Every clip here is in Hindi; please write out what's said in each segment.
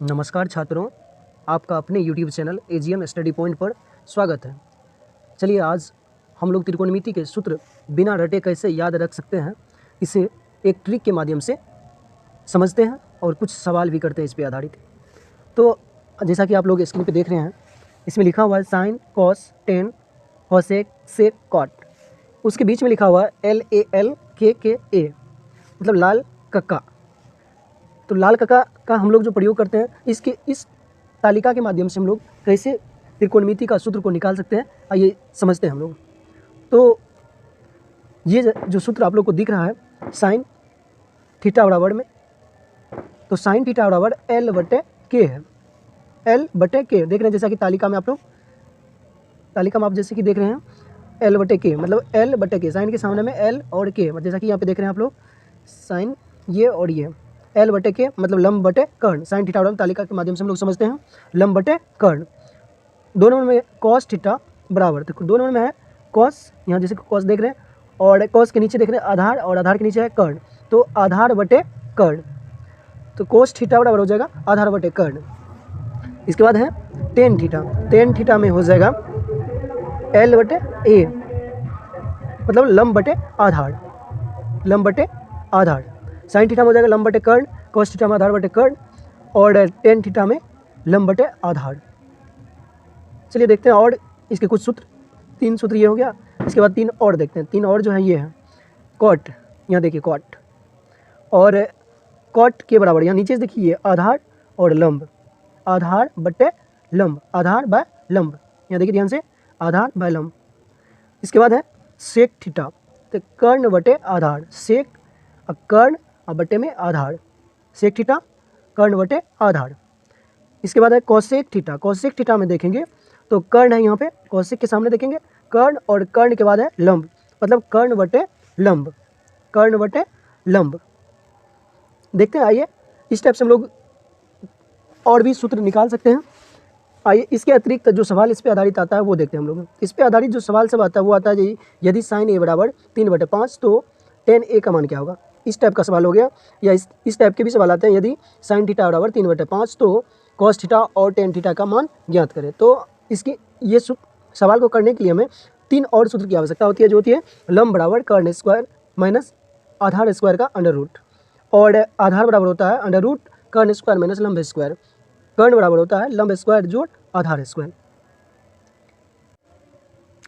नमस्कार छात्रों, आपका अपने YouTube channel AGM study point पर स्वागत है। चलिए आज हम लोग त्रिकोणमिति के सूत्र बिना रटे कैसे याद रख सकते हैं, इसे एक ट्रिक के माध्यम से समझते हैं और कुछ सवाल भी करते हैं इस पे आधारित। तो जैसा कि आप लोग स्क्रीन पे देख रहे हैं, इसमें लिखा हुआ है साइन, कॉस, टेन, कोसेक, सेक, कॉट। उसके बीच में लिखा हुआ है LAL KKA, मतलब लाल कक्का। तो लाल कक्का का हम लोग जो प्रयोग करते हैं, इस तालिका के माध्यम से हम लोग कैसे त्रिकोणमिति का सूत्र को निकाल सकते हैं, आइए समझते हैं हम लोग। तो ये जो सूत्र आप लोग को दिख रहा है साइन थीटा बराबर में, तो साइन थीटा बराबर L/K है। L/K देख रहे हैं, जैसा कि तालिका में आप जैसे कि देख रहे हैं L/K, मतलब L/K साइन के सामने में L और K, जैसा कि यहाँ पे देख रहे हैं आप लोग साइन ये और ये L/K मतलब लंब बटे कर्ण। साइन थीटा बराबर तालिका के माध्यम से हम लोग समझते हैं लंब बटे कर्ण। दोनों में कॉस थीटा बराबर, तो दोनों में है कॉस, यहाँ जैसे कॉस देख रहे हैं, और कॉस के नीचे देख रहे हैं आधार, और आधार के नीचे है कर्ण, तो आधार बटे कर्ण। तो कोस थीटा बराबर हो जाएगा आधार बटे कर्ण। इसके बाद है टेन थीटा। टेन थीटा में हो जाएगा L/A, मतलब लंब बटे आधार, लंब बटे आधार। साइन थीटा में हो जाएगा लंब बटे कर्ण, कोस थीटा में आधार बटे कर्ण, और टेन थीटा में लंब बटे आधार। चलिए देखते हैं और इसके कुछ सूत्र। 3 सूत्र ये हो गया। इसके बाद 3 और देखते हैं। 3 और जो है ये है कॉट, यहाँ देखिए कॉट, और कॉट के बराबर यहाँ नीचे देखिए आधार और लंब, आधार बटे लंब, आधार बाय लंब, यहाँ देखिए ध्यान से आधार बाय लंब। इसके बाद है सेक थीटा, तो कर्ण बटे आधार, सेक कर्ण और बटे में आधार, सेक थीटा कर्ण बटे आधार। इसके बाद है कौशिक थीटा। कौशिक थीटा में देखेंगे तो कर्ण है यहाँ पे, कौशिक के सामने देखेंगे कर्ण, और कर्ण के बाद है लंब, मतलब कर्ण बटे लंब, कर्ण बटे लंब। देखते हैं, आइए इस टाइप से हम लोग और भी सूत्र निकाल सकते हैं। आइए इसके अतिरिक्त जो सवाल इस पे आधारित आता है वो देखते हैं हम लोग। इस पे आधारित जो सवाल सब आता है वो आता है जी, यदि साइन A बराबर 3/5 तो टेन A का मान क्या होगा। इस टाइप का सवाल हो गया, या इस टाइप के भी सवाल आते हैं, यदि साइन थीटा बराबर 3/5 तो कॉस थीटा और टेन थीटा का मान ज्ञात करें। तो इसकी ये सवाल को करने के लिए हमें 3 और सूत्र की आवश्यकता होती है, जो होती है लंब बराबर कर्ण स्क्वायर माइनस आधार स्क्वायर का अंडर रूट, और आधार बराबर होता है अंडर रूट कर्ण स्क्वायर माइनस लंब स्क्वायर, कर्ण बराबर होता है लंब स्क्वायर जोड़ आधार स्क्वायर।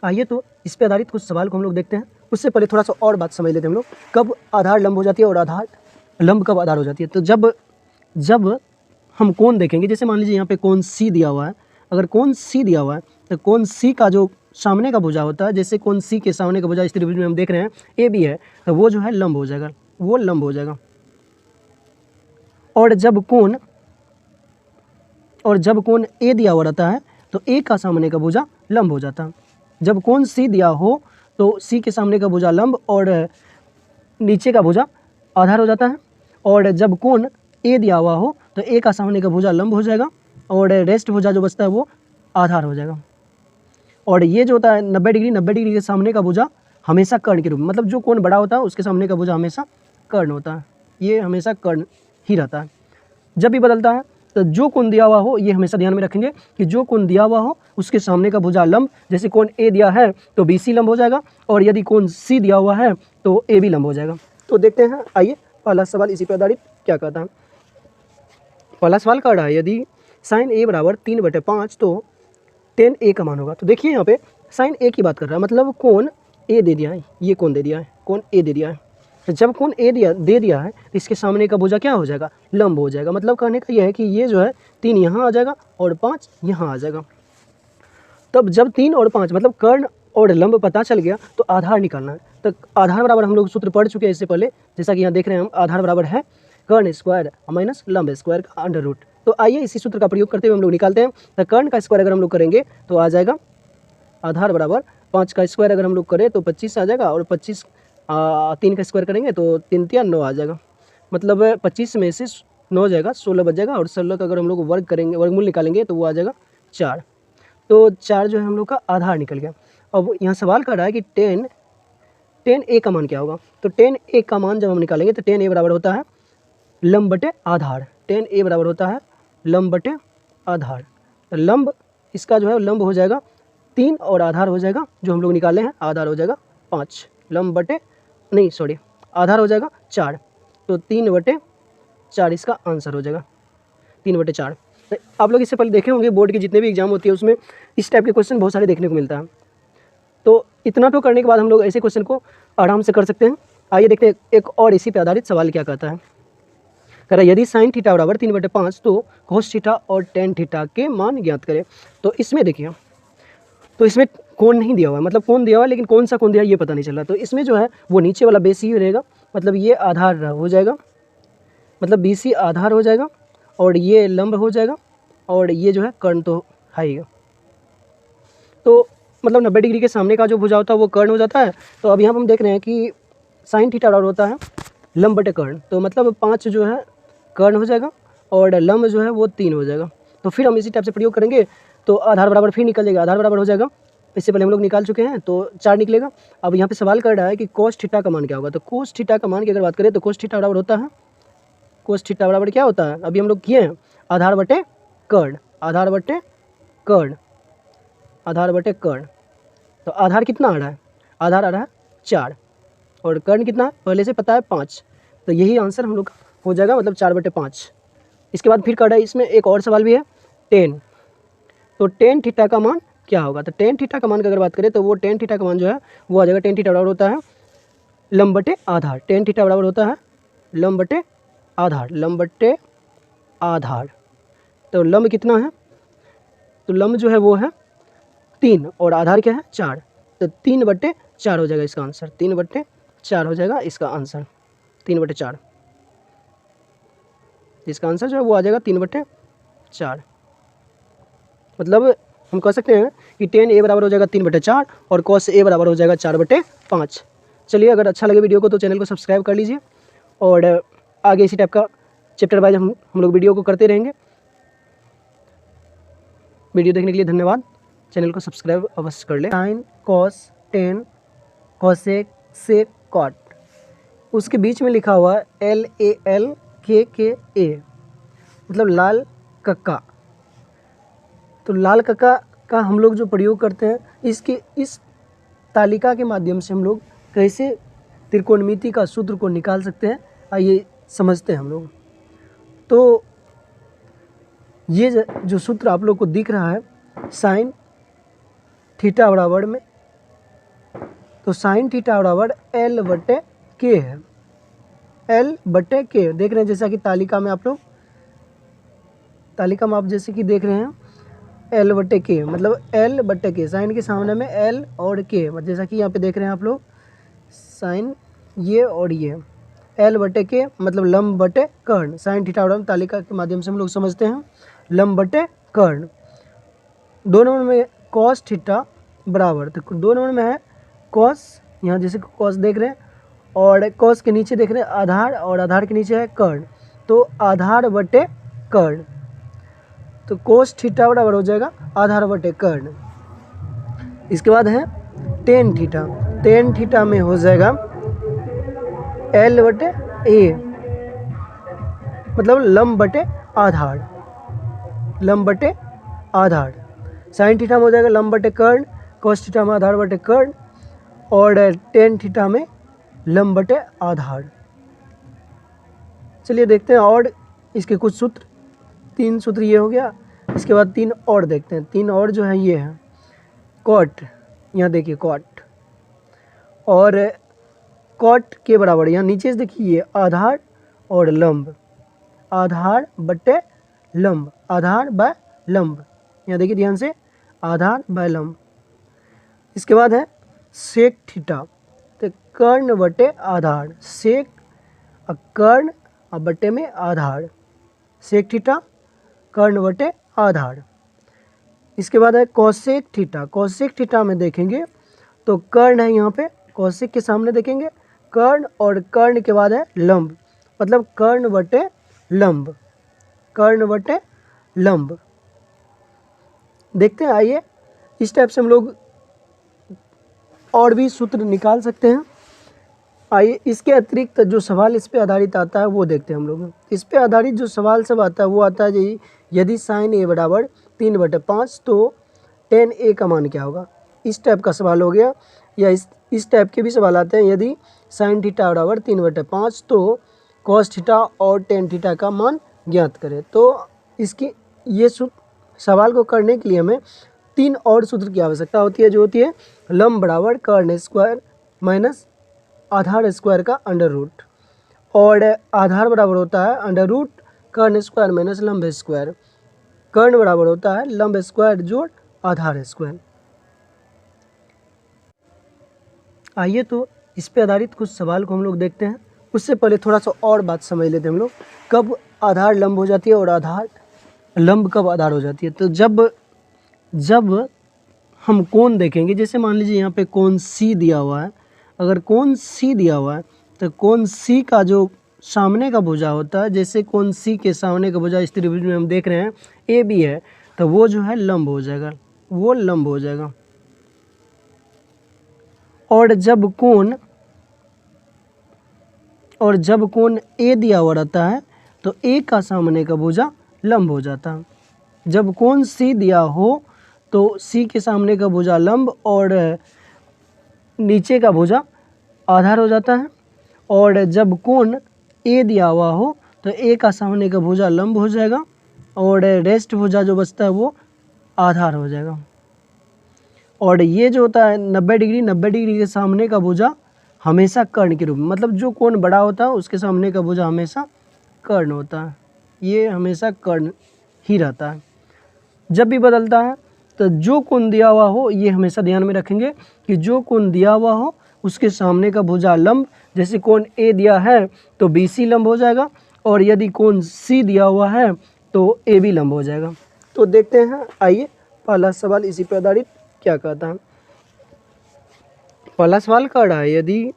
आइए तो इस पे आधारित कुछ सवाल को हम लोग देखते हैं। उससे पहले थोड़ा सा और बात समझ लेते हैं हम लोग, कब आधार लंब हो जाती है और आधार लंब कब आधार हो जाती है। तो जब हम कोण देखेंगे, जैसे मान लीजिए यहाँ पे कोण C दिया हुआ है, अगर कोण C दिया हुआ है तो कोण C का जो सामने का भुजा होता है, जैसे कोण C के सामने का भुजा इस त्रिभुज में हम देख रहे हैं AB है, तो वो जो है लंब हो जाएगा, वो लंब हो जाएगा। और जब कोण A दिया हुआ रहता है तो A का सामने का भुजा लंब हो जाता है। जब कोण C दिया हो तो C के सामने का भुजा लंब और नीचे का भुजा आधार हो जाता है, और जब कोण A दिया हुआ हो तो A का सामने का भुजा लंब हो जाएगा, और रेस्ट भुजा जो बचता है वो आधार हो जाएगा। और ये जो होता है 90 डिग्री के सामने का भुजा हमेशा कर्ण के रूप में, मतलब जो कोण बड़ा होता है उसके सामने का भुजा हमेशा कर्ण होता है, ये हमेशा कर्ण ही रहता है। जब भी बदलता है तो जो कोण दिया हुआ हो, ये हमेशा ध्यान में रखेंगे कि जो कोण दिया हुआ हो उसके सामने का भुजा लंब, जैसे कोण A दिया है तो BC लंब हो जाएगा, और यदि कोण C दिया हुआ है तो AB लंब हो जाएगा। तो देखते हैं, आइए पहला सवाल इसी पर आधारित क्या कहता है। पहला सवाल कह रहा है यदि साइन A बराबर 3/5 तो टेन A का मान होगा। तो देखिए यहाँ पे साइन A की बात कर रहा है, मतलब कोण A दे दिया है, ये कोण दे दिया है, कोण A दे दिया है। जब कोण A दे दिया है तो इसके सामने का भुजा क्या हो जाएगा, लंब हो जाएगा। मतलब कहने का ये है कि ये जो है 3 यहाँ आ जाएगा और 5 यहाँ आ जाएगा। तब जब 3 और 5 मतलब कर्ण और लंब पता चल गया तो आधार निकालना है। तो आधार बराबर हम लोग सूत्र पढ़ चुके हैं इससे पहले, जैसा कि यहाँ देख रहे हैं हम, आधार बराबर है कर्ण स्क्वायर माइनस लंब स्क्वायर का अंडर रूट। तो आइए इसी सूत्र का प्रयोग करते हुए हम लोग निकालते हैं। तो कर्ण का स्क्वायर अगर हम लोग करेंगे तो आ जाएगा आधार बराबर 5 का स्क्वायर अगर हम लोग करें तो 25 आ जाएगा, और 25 3 का स्क्वायर करेंगे तो 3 × 9 आ जाएगा, मतलब 25 में से 9 जाएगा, 16 बच जाएगा, और 16 का अगर हम लोग वर्ग करेंगे, वर्गमूल निकालेंगे तो वो आ जाएगा 4। तो 4 जो है हम लोग का आधार निकल गया। अब यहाँ सवाल कर रहा है कि टेन A का मान क्या होगा। तो टेन A का मान जब हम निकालेंगे तो टेन A बराबर होता है लंब बटे आधार, टेन A बराबर होता है लंब बटे आधार। तो लंब इसका जो है लंब हो जाएगा 3 और आधार हो जाएगा जो हम लोग निकाले हैं, आधार हो जाएगा 5। लंब बटे नहीं सॉरी आधार हो जाएगा 4, तो 3/4 इसका आंसर हो जाएगा, 3/4। तो आप लोग इससे पहले देखे होंगे बोर्ड के जितने भी एग्जाम होती है उसमें इस टाइप के क्वेश्चन बहुत सारे देखने को मिलता है। तो इतना तो करने के बाद हम लोग ऐसे क्वेश्चन को आराम से कर सकते हैं। आइए देखते हैं एक और इसी पे आधारित सवाल क्या कहता है। कह रहा है यदि साइन थीटा बराबर 3/5 तो कोस थीटा और टेन थीटा के मान ज्ञात करें। तो इसमें देखिए, तो इसमें कोण नहीं दिया हुआ है, मतलब कोण दिया हुआ है लेकिन कौन सा कोण दिया है ये पता नहीं चल रहा। तो इसमें जो है वो नीचे वाला बेस ही रहेगा, मतलब ये आधार हो जाएगा, मतलब BC आधार हो जाएगा और ये लंब हो जाएगा और ये जो है कर्ण तो है ही। तो मतलब 90 डिग्री के सामने का जो भुजा होता है वो कर्ण हो जाता है। तो अब यहाँ हम देख रहे हैं कि साइन थीटा बराबर होता है लंब बटे कर्ण, तो मतलब 5 जो है कर्ण हो जाएगा और लंब जो है वो 3 हो जाएगा। तो फिर हम इसी टाइप से प्रयोग करेंगे तो आधार बराबर फिर निकल जाएगा, आधार बराबर हो जाएगा, इससे पहले हम लोग निकाल चुके हैं तो 4 निकलेगा। अब यहाँ पे सवाल कर रहा है कि कोस थीटा का मान क्या होगा। तो कोस थीटा का मान की अगर बात करें तो कोस थीटा बराबर होता है, कोस थीटा बराबर क्या होता है अभी हम लोग किए हैं आधार बटे कर्ण, आधार बटे कर्ण, आधार बटे कर्ण। तो आधार कितना आ रहा है, आधार आ रहा है 4 और कर्ण कितना है पहले से पता है 5, तो यही आंसर हम लोग हो जाएगा, मतलब 4/5। इसके बाद फिर कर रहा है इसमें एक और सवाल भी है टेन। तो टेन थीटा का मान क्या होगा। तो टेन थीटा का मान की अगर बात करें तो वो टेन थीटा का मान जो है वो आ जाएगा, टेन थीटा बराबर होता है लंब बटे आधार, टेन थीटा बराबर होता है लंब बटे आधार, लंब बटे आधार। तो लंब कितना है, तो लंब जो है वो है 3 और आधार क्या है 4, तो 3/4 हो जाएगा इसका आंसर, 3/4 हो जाएगा इसका आंसर, 3/4। इसका आंसर जो है वो आ जाएगा 3/4। मतलब हम कह सकते हैं कि टेन ए बराबर हो जाएगा 3/4 और कॉस ए बराबर हो जाएगा 4/5। चलिए अगर अच्छा लगे वीडियो को तो चैनल को सब्सक्राइब कर लीजिए और आगे इसी टाइप का चैप्टर वाइज हम लोग वीडियो को करते रहेंगे। वीडियो देखने के लिए धन्यवाद, चैनल को सब्सक्राइब अवश्य कर लें। Sine cos tan cosec sec cot, उसके बीच में लिखा हुआ LALKKA, मतलब लाल कक्का। तो लाल कक्का का हम लोग जो प्रयोग करते हैं इसके इस तालिका के माध्यम से हम लोग कैसे त्रिकोणमिति का सूत्र को निकाल सकते हैं, आइए समझते हैं हम लोग। तो ये जो सूत्र आप लोग को दिख रहा है साइन थीटा बराबर में, तो साइन थीटा बराबर L/K है, L/K देख रहे हैं, जैसा कि तालिका में आप लोग तालिका में आप जैसे कि देख रहे हैं L/K, मतलब L/K, साइन के सामने में L और K, जैसा कि यहाँ पे देख रहे हैं आप लोग साइन ये और ये L/K मतलब लंब बटे कर्ण। साइन थीटा बराबर तालिका के माध्यम से हम लोग समझते हैं लंब बटे कर्ण। दोनों में कॉस थीटा बराबर, तो दोनों में है कॉस, यहाँ जैसे कॉस देख रहे हैं और कॉस के नीचे देख रहे हैं आधार और आधार के नीचे है कर्ण, तो आधार बटे कर्ण। तो कोस थीटा बराबर हो जाएगा आधार बटे कर्ण। इसके बाद है टेन थीटा, टेन थीटा में हो जाएगा L/A, मतलब लंब बटे आधार, लंब बटे आधार। साइन थीटा में हो जाएगा लंब बटे कर्ण, कोस थीटा में आधार बटे कर्ण और टेन थीटा में लंब बटे आधार। चलिए देखते हैं और इसके कुछ सूत्र, 3 सूत्र ये हो गया। इसके बाद 3 और देखते हैं, 3 और जो है ये है कॉट, यहाँ देखिए कॉट और कॉट के बराबर, यहाँ नीचे से देखिए आधार और लंब, आधार बटे लंब, आधार बाय लंब, यहाँ देखिए ध्यान से आधार बाय लंब। इसके बाद है सेक थीटा, तो कर्ण बटे आधार, सेक कर्ण और बटे में आधार, सेक थीटा कर्ण बटे आधार। इसके बाद है कॉसेक थीटा, कॉसेक थीटा में देखेंगे तो कर्ण है यहाँ पे, कॉसेक के सामने देखेंगे कर्ण और कर्ण के बाद है लंब, मतलब कर्ण बटे लंब, कर्ण बटे लंब। देखते हैं, आइए इस टाइप से हम लोग और भी सूत्र निकाल सकते हैं। आइए इसके अतिरिक्त जो सवाल इस पे आधारित आता है वो देखते हैं हम लोग। इस पे आधारित जो सवाल सब आता है वो आता है जी, यदि साइन ए बराबर 3/5 तो टेन ए का मान क्या होगा। इस टाइप का सवाल हो गया। या इस टाइप के भी सवाल आते हैं, यदि साइन थीटा बराबर 3/5 तो कॉस थीटा और टेन थीटा का मान ज्ञात करें। तो इसकी ये सवाल को करने के लिए हमें 3 और सूत्र की आवश्यकता होती है, जो होती है लंब बराबर कर्ण स्क्वायर माइनस आधार स्क्वायर का अंडर रूट, और आधार बराबर होता है अंडर रूट कर्ण स्क्वायर माइनस लंब स्क्वायर, कर्ण बराबर होता है लंब स्क्वायर जोड़ आधार स्क्वायर। आइए तो इस पे आधारित कुछ सवाल को हम लोग देखते हैं। उससे पहले थोड़ा सा और बात समझ लेते हैं हम लोग, कब आधार लंब हो जाती है और आधार लंब कब आधार हो जाती है। तो जब हम कोण देखेंगे, जैसे मान लीजिए यहाँ पे कोण सी दिया हुआ है, अगर कोण सी दिया हुआ है तो कोण सी का जो सामने का भुजा होता है, जैसे कोण सी के सामने का भुजा इस त्रिभुज में हम देख रहे हैं ए बी है, तो वो जो है लंब हो जाएगा, वो लंब हो जाएगा। और जब कोण ए दिया हुआ रहता है तो ए का सामने का भुजा लंब हो जाता है। जब कोण सी दिया हो तो सी के सामने का भुजा लंब और नीचे का भुजा आधार हो जाता है। और जब कोण ए दिया हुआ हो तो ए का सामने का भुजा लंब हो जाएगा और रेस्ट भुजा जो बचता है वो आधार हो जाएगा। और ये जो होता है 90 डिग्री के सामने का भुजा हमेशा कर्ण के रूप में, मतलब जो कोण बड़ा होता है उसके सामने का भुजा हमेशा कर्ण होता है, ये हमेशा कर्ण ही रहता है। जब भी बदलता है तो जो कोण दिया हुआ हो, ये हमेशा ध्यान में रखेंगे कि जो कोण दिया हुआ हो उसके सामने का भुजा लंब, जैसे कोण ए दिया है तो बी सी लंब हो जाएगा, और यदि कोण सी दिया हुआ है तो ए बी लंब हो जाएगा। तो देखते हैं, आइए पहला सवाल इसी पर आधारित क्या कहता है। पहला सवाल कह रहा है यदि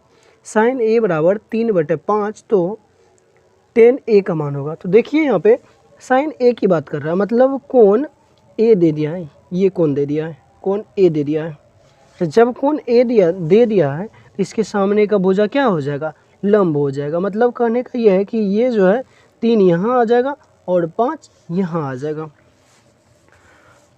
साइन ए बराबर 3/5 तो टेन ए का मान होगा। तो देखिए यहाँ पे साइन ए की बात कर रहा है, मतलब कोण ए दे दिया है, ये कोण दे दिया है, कोण ए दे दिया है। तो जब कोण ए दे दिया है तो इसके सामने का भुजा क्या हो जाएगा, लंब हो जाएगा। मतलब कहने का ये है कि ये जो है 3 यहाँ आ जाएगा और 5 यहाँ आ जाएगा।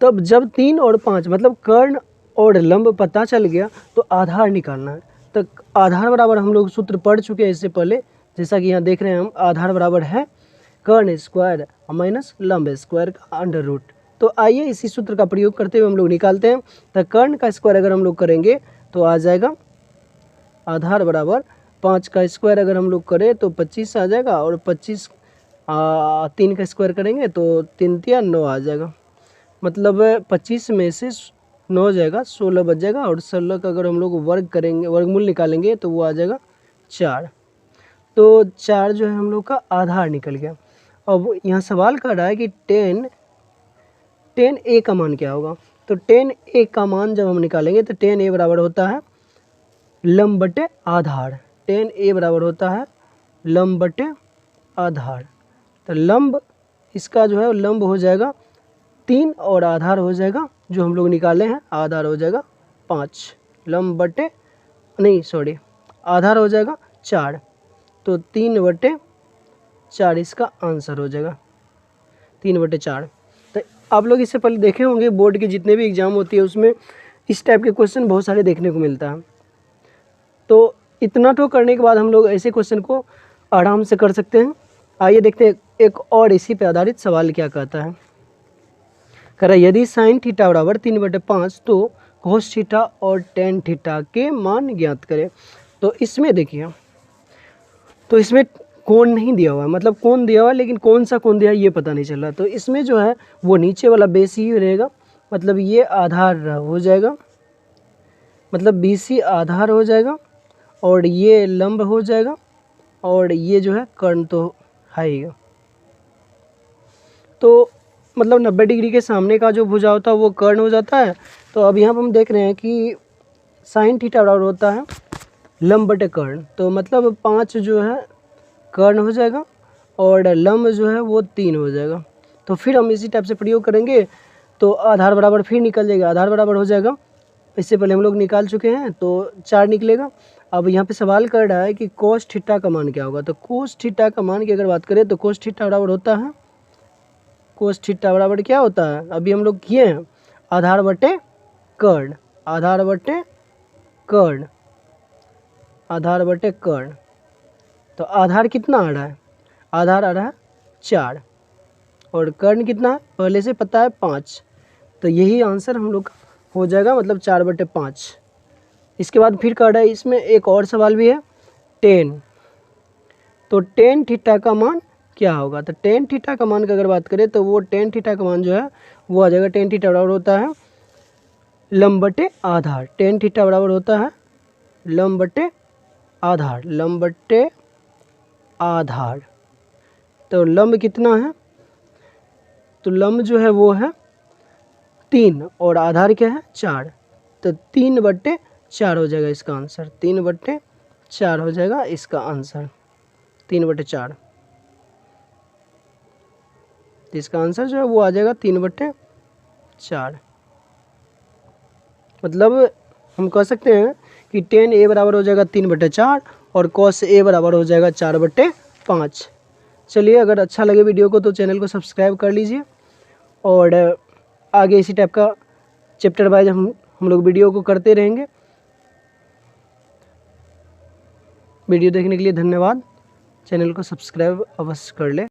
तब जब 3 और 5 मतलब कर्ण और लंब पता चल गया तो आधार निकालना है। तो आधार बराबर हम लोग सूत्र पढ़ चुके हैं इससे पहले, जैसा कि यहाँ देख रहे हैं हम, आधार बराबर है कर्ण स्क्वायर माइनस लंब स्क्वायर का अंडर रूट। तो आइए इसी सूत्र का प्रयोग करते हुए हम लोग निकालते हैं। तो कर्ण का स्क्वायर अगर हम लोग करेंगे तो आ जाएगा आधार बराबर 5 का स्क्वायर अगर हम लोग करें तो 25 आ जाएगा, और 25 3 का स्क्वायर करेंगे तो 3 तिया 9 आ जाएगा। मतलब 25 में से 9 जाएगा, 16 बच जाएगा, और 16 का अगर हम लोग वर्ग करेंगे, वर्गमूल निकालेंगे तो वो आ जाएगा 4। तो 4 जो है हम लोग का आधार निकल गया। अब यहाँ सवाल कर रहा है कि टेन ए का मान क्या होगा। तो टेन ए का मान जब हम निकालेंगे तो टेन ए बराबर होता है लंब बटे आधार, टेन ए बराबर होता है लंब बटे आधार। तो लंब इसका जो है लंब हो जाएगा 3 और आधार हो जाएगा जो हम लोग निकाले हैं, आधार हो जाएगा 5, लंब बटे नहीं सॉरी आधार हो जाएगा 4, तो 3/4 इसका आंसर हो जाएगा, 3/4। तो आप लोग इससे पहले देखे होंगे बोर्ड के जितने भी एग्ज़ाम होती है उसमें इस टाइप के क्वेश्चन बहुत सारे देखने को मिलता है। तो इतना तो करने के बाद हम लोग ऐसे क्वेश्चन को आराम से कर सकते हैं। आइए देखते हैं एक और इसी पे आधारित सवाल क्या कहता है। कह रहा है यदि साइन थीटा बराबर 3/5 तो कोस थीटा और टेन थीटा के मान ज्ञात करें। तो इसमें देखिए, तो इसमें कोण नहीं दिया हुआ है, मतलब कोण दिया हुआ है लेकिन कौन सा कोण दिया है ये पता नहीं चल रहा। तो इसमें जो है वो नीचे वाला बेस ही रहेगा, मतलब ये आधार हो जाएगा, मतलब BC आधार हो जाएगा, और ये लंब हो जाएगा, और ये जो है कर्ण तो है ही। तो मतलब 90 डिग्री के सामने का जो भुजा होता है वो कर्ण हो जाता है। तो अब यहाँ पर हम देख रहे हैं कि साइन थीटा बराबर होता है लंब बटे कर्ण, तो मतलब 5 जो है कर्ण हो जाएगा और लंब जो है वो 3 हो जाएगा। तो फिर हम इसी टाइप से प्रयोग करेंगे तो आधार बराबर फिर निकल जाएगा, आधार बराबर हो जाएगा, इससे पहले हम लोग निकाल चुके हैं तो 4 निकलेगा, अब यहाँ पे सवाल कर रहा है कि कोस थीटा का मान क्या होगा। तो कोस थीटा का मान की अगर बात करें तो कोस थीटा बराबर होता है, कोस थीटा बराबर क्या होता है, अभी हम लोग किए हैं, आधार बटे कर्ण, आधार बटे कर्ण, आधार बटे कर्ण। तो आधार कितना आ रहा है, आधार आ रहा है 4 और कर्ण कितना है पहले से पता है 5। तो यही आंसर हम लोग का हो जाएगा, मतलब 4/5। इसके बाद फिर कह रहा है इसमें एक और सवाल भी है, टेन। तो टेन थीटा का मान क्या होगा। तो टेन थीटा का मान की अगर बात करें तो वो टेन थीटा का मान जो है वो आ जाएगा, टेन थीटा बराबर होता है लंब बटे आधार। टेन थीटा बराबर होता है लंब बटे आधार, लंब बटे आधार। तो लंब कितना है, तो लंब जो है वो है 3 और आधार क्या है 4। तो 3/4 हो जाएगा इसका आंसर, 3/4 हो जाएगा इसका आंसर, 3/4। इसका आंसर जो है वो आ जाएगा 3/4। मतलब हम कह सकते हैं कि टेन ए बराबर हो जाएगा 3/4 और कॉस ए बराबर हो जाएगा 4/5। चलिए, अगर अच्छा लगे वीडियो को तो चैनल को सब्सक्राइब कर लीजिए और आगे इसी टाइप का चैप्टर वाइज हम लोग वीडियो को करते रहेंगे। वीडियो देखने के लिए धन्यवाद। चैनल को सब्सक्राइब अवश्य कर ले।